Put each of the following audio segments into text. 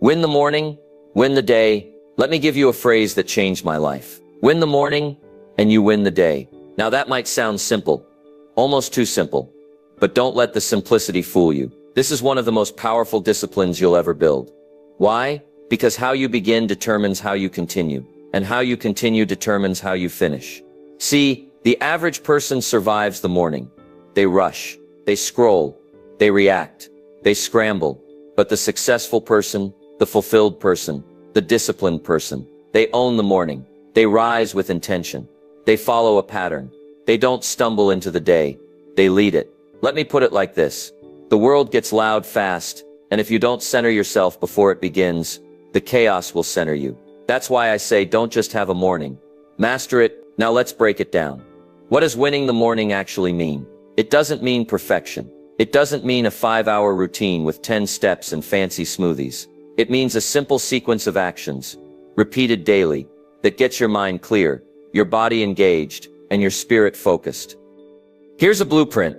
Win the morning, win the day. Let me give you a phrase that changed my life. Win the morning, and you win the day. Now that might sound simple, almost too simple, but don't let the simplicity fool you. This is one of the most powerful disciplines you'll ever build. Why? Because how you begin determines how you continue, and how you continue determines how you finish. See, the average person survives the morning. They rush, they scroll, they react, they scramble. But the successful person, the fulfilled person, the disciplined person, they own the morning. They rise with intention. They follow a pattern. They don't stumble into the day. They lead it. Let me put it like this. The world gets loud fast, and if you don't center yourself before it begins, the chaos will center you. That's why I say don't just have a morning. Master it. Now let's break it down. What does winning the morning actually mean? It doesn't mean perfection. It doesn't mean a 5-hour routine with 10 steps and fancy smoothies. It means a simple sequence of actions, repeated daily, that gets your mind clear, your body engaged, and your spirit focused. Here's a blueprint.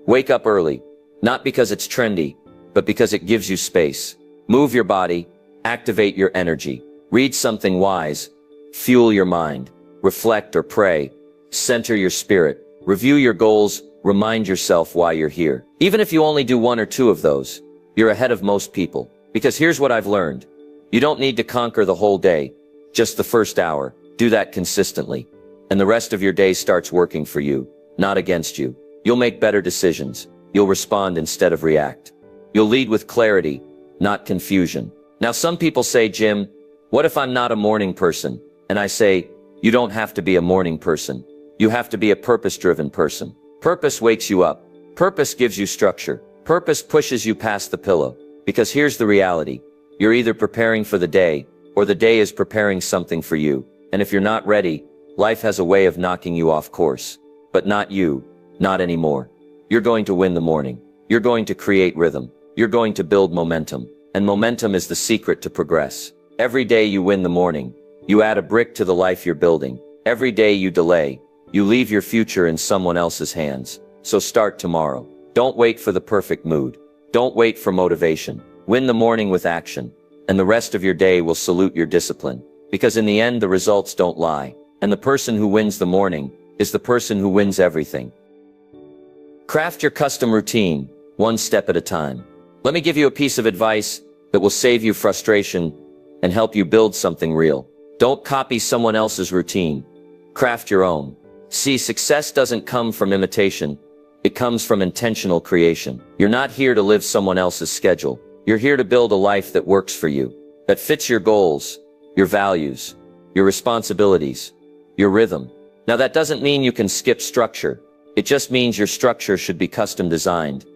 Wake up early, not because it's trendy, but because it gives you space. Move your body, activate your energy, read something wise, fuel your mind, reflect or pray, center your spirit, review your goals, remind yourself why you're here. Even if you only do 1 or 2 of those, you're ahead of most people. Because here's what I've learned. You don't need to conquer the whole day, just the first hour. Do that consistently, and the rest of your day starts working for you, not against you. You'll make better decisions. You'll respond instead of react. You'll lead with clarity, not confusion. Now some people say, Jim, what if I'm not a morning person? And I say, you don't have to be a morning person. You have to be a purpose-driven person. Purpose wakes you up. Purpose gives you structure. Purpose pushes you past the pillow. Because here's the reality. You're either preparing for the day, or the day is preparing something for you. And if you're not ready, life has a way of knocking you off course. But not you. Not anymore. You're going to win the morning. You're going to create rhythm. You're going to build momentum. And momentum is the secret to progress. Every day you win the morning, you add a brick to the life you're building. Every day you delay, you leave your future in someone else's hands. So start tomorrow. Don't wait for the perfect mood. Don't wait for motivation. Win the morning with action, and the rest of your day will salute your discipline. Because in the end, the results don't lie. And the person who wins the morning is the person who wins everything. Craft your custom routine, 1 step at a time. Let me give you a piece of advice that will save you frustration and help you build something real. Don't copy someone else's routine. Craft your own. See, success doesn't come from imitation. It comes from intentional creation. You're not here to live someone else's schedule. You're here to build a life that works for you, that fits your goals, your values, your responsibilities, your rhythm. Now that doesn't mean you can skip structure. It just means your structure should be custom designed,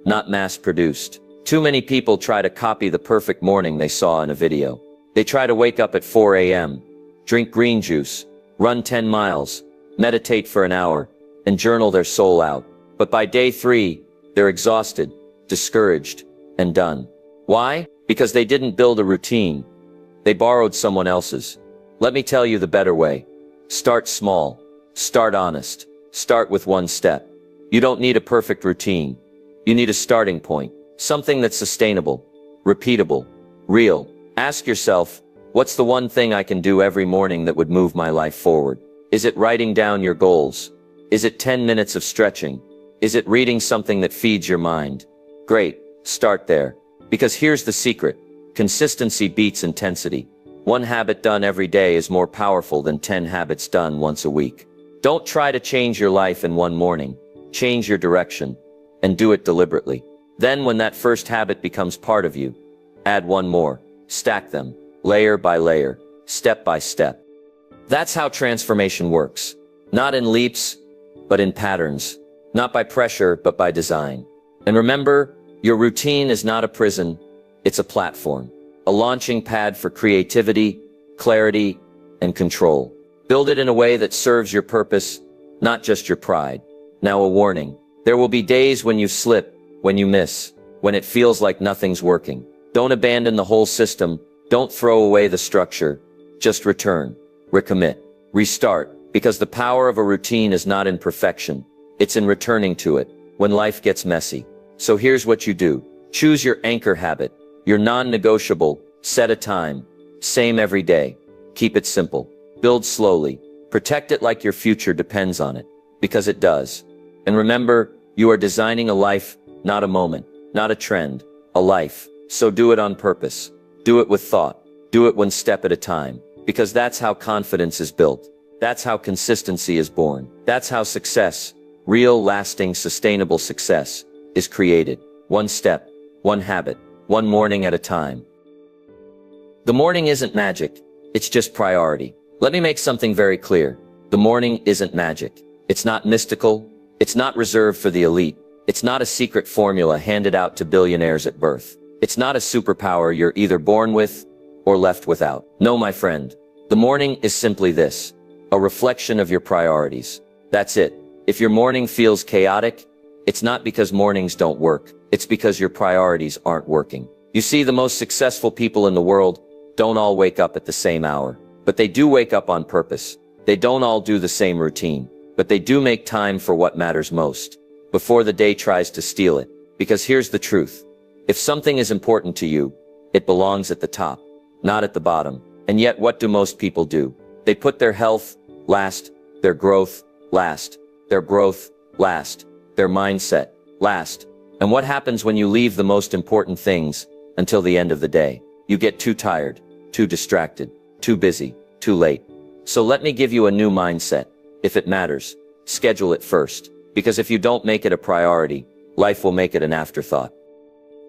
not mass-produced. Too many people try to copy the perfect morning they saw in a video. They try to wake up at 4 a.m., drink green juice, run 10 miles, meditate for an hour, and journal their soul out. But by day 3, they're exhausted, discouraged, and done. Why? Because they didn't build a routine. They borrowed someone else's. Let me tell you the better way. Start small. Start honest. Start with 1 step. You don't need a perfect routine. You need a starting point. Something that's sustainable, repeatable, real. Ask yourself, what's the one thing I can do every morning that would move my life forward? Is it writing down your goals? Is it 10 minutes of stretching? Is it reading something that feeds your mind? Great, start there. Because here's the secret. Consistency beats intensity. 1 habit done every day is more powerful than 10 habits done once a week. Don't try to change your life in 1 morning. Change your direction, and do it deliberately. Then when that first habit becomes part of you, add 1 more. Stack them, layer by layer, step by step. That's how transformation works. Not in leaps, but in patterns. Not by pressure, but by design. And remember, your routine is not a prison, it's a platform. A launching pad for creativity, clarity, and control. Build it in a way that serves your purpose, not just your pride. Now a warning. There will be days when you slip, when you miss, when it feels like nothing's working. Don't abandon the whole system. Don't throw away the structure. Just return, recommit, restart. Because the power of a routine is not in perfection. It's in returning to it when life gets messy. So here's what you do. Choose your anchor habit, your non-negotiable. Set a time. Same every day. Keep it simple. Build slowly. Protect it like your future depends on it. Because it does. And remember, you are designing a life, not a moment, not a trend, a life. So do it on purpose. Do it with thought. Do it one step at a time. Because that's how confidence is built. That's how consistency is born. That's how success, real, lasting, sustainable success, is created. One step, one habit, one morning at a time. The morning isn't magic. It's just priority. Let me make something very clear. The morning isn't magic. It's not mystical. It's not reserved for the elite. It's not a secret formula handed out to billionaires at birth. It's not a superpower you're either born with or left without. No, my friend. The morning is simply this. A reflection of your priorities. That's it. If your morning feels chaotic, it's not because mornings don't work. It's because your priorities aren't working. You see, the most successful people in the world don't all wake up at the same hour. But they do wake up on purpose. They don't all do the same routine. But they do make time for what matters most, before the day tries to steal it. Because here's the truth. If something is important to you, it belongs at the top, not at the bottom. And yet, what do most people do? They put their health last, their growth last, their growth last, their mindset last. And what happens when you leave the most important things until the end of the day? You get too tired, too distracted, too busy, too late. So let me give you a new mindset. If it matters, schedule it first. Because if you don't make it a priority, life will make it an afterthought.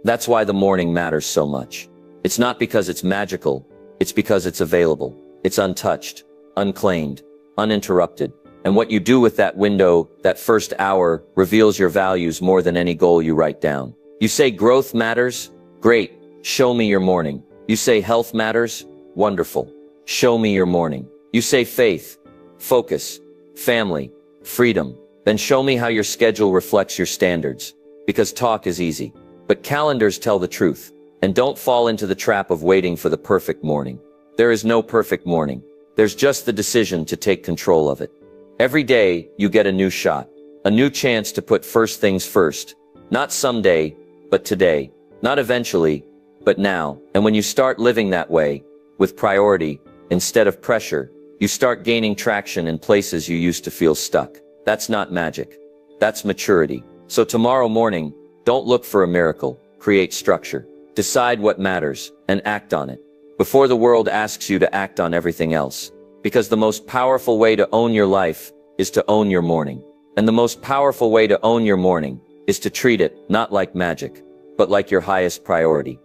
That's why the morning matters so much. It's not because it's magical, it's because it's available. It's untouched, unclaimed, uninterrupted. And what you do with that window, that first hour, reveals your values more than any goal you write down. You say growth matters? Great. Show me your morning. You say health matters? Wonderful. Show me your morning. You say faith, focus, family, freedom. Then show me how your schedule reflects your standards. Because talk is easy, but calendars tell the truth. And don't fall into the trap of waiting for the perfect morning. There is no perfect morning. There's just the decision to take control of it. Every day, you get a new shot, a new chance to put first things first. Not someday, but today. Not eventually, but now. And when you start living that way, with priority, instead of pressure, you start gaining traction in places you used to feel stuck. That's not magic. That's maturity. So tomorrow morning, don't look for a miracle. Create structure. Decide what matters, and act on it. Before the world asks you to act on everything else. Because the most powerful way to own your life is to own your morning. And the most powerful way to own your morning is to treat it not like magic, but like your highest priority.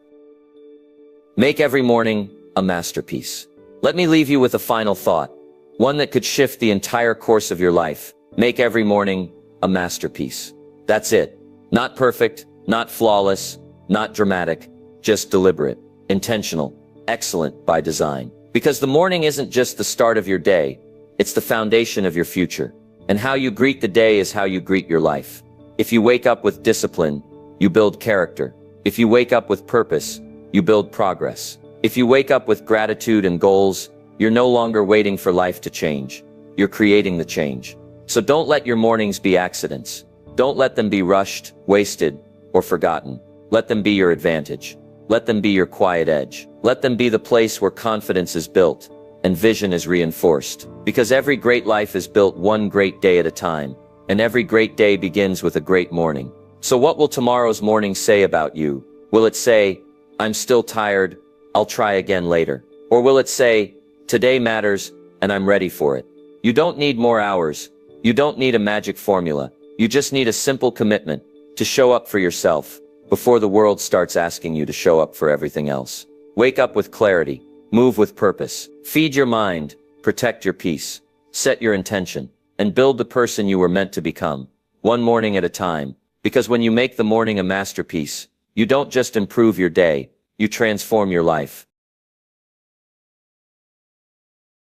Make every morning a masterpiece. Let me leave you with a final thought, one that could shift the entire course of your life. Make every morning a masterpiece. That's it. Not perfect, not flawless, not dramatic, just deliberate, intentional, excellent by design. Because the morning isn't just the start of your day, it's the foundation of your future. And how you greet the day is how you greet your life. If you wake up with discipline, you build character. If you wake up with purpose, you build progress. If you wake up with gratitude and goals, you're no longer waiting for life to change. You're creating the change. So don't let your mornings be accidents. Don't let them be rushed, wasted, or forgotten. Let them be your advantage. Let them be your quiet edge. Let them be the place where confidence is built and vision is reinforced. Because every great life is built one great day at a time, and every great day begins with a great morning. So what will tomorrow's morning say about you? Will it say, I'm still tired, I'll try again later? Or will it say, today matters, and I'm ready for it? You don't need more hours. You don't need a magic formula. You just need a simple commitment to show up for yourself before the world starts asking you to show up for everything else. Wake up with clarity. Move with purpose. Feed your mind. Protect your peace. Set your intention. And build the person you were meant to become. One morning at a time. Because when you make the morning a masterpiece, you don't just improve your day, you transform your life.